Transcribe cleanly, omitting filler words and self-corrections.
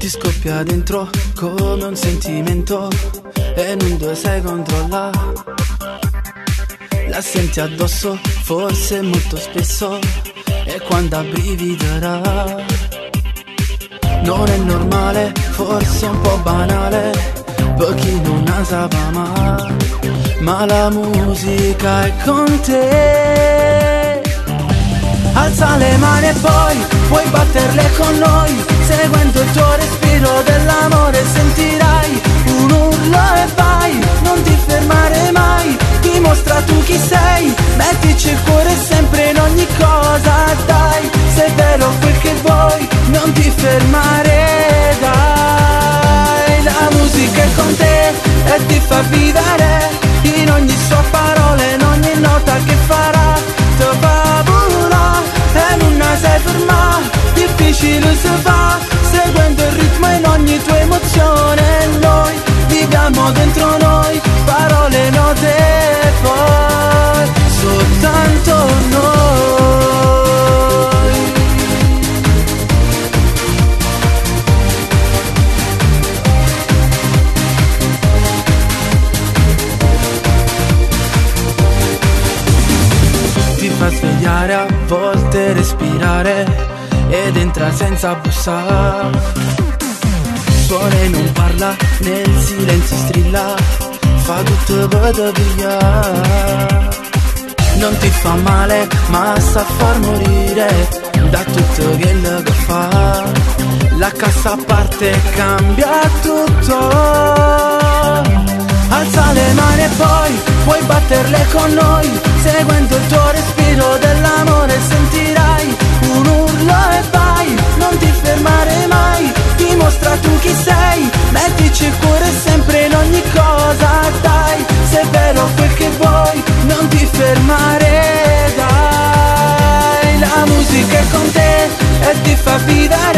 ti scoppia dentro come un sentimento e non 2 sei controlla. La senti addosso, forse molto spesso, e quando abbrividerà. Non è normale, forse un po' banale, per chi non la sapeva mai, ma la musica è con te. Alza le mani e poi puoi batterle con noi, seguendo il tuo respiro dell'amore sentirai un urlo e vai, non ti fermare mai, dimostra tu chi sei, mettici il cuore sempre in ogni cosa, dai, se è vero quel che vuoi, non ti fermare, dai, la musica è con te e ti fa vivere, in ogni sua parola, in ogni nota che farà, te paura e non sei ferma, difficile si fa, seguendo il ritmo in ogni tua emozione, noi viviamo dentro noi, parole, note e poi soltanto noi. Ti fa svegliare, a volte respirare ed entra senza bussare. Suona e non parla, nel silenzio strilla, fa tutto per via. Non ti fa male, ma sa far morire da tutto quello che fa. La cassa parte cambia tutto. Alza le mani e poi puoi batterle con noi, seguendo il tuo respiro dell'amore sentirai un urlo e vai, non ti fermare mai, dimostra tu chi sei, mettici il cuore sempre in ogni cosa, dai, se è vero quel che vuoi, non ti fermare, dai, la musica è con te e ti fa vivere,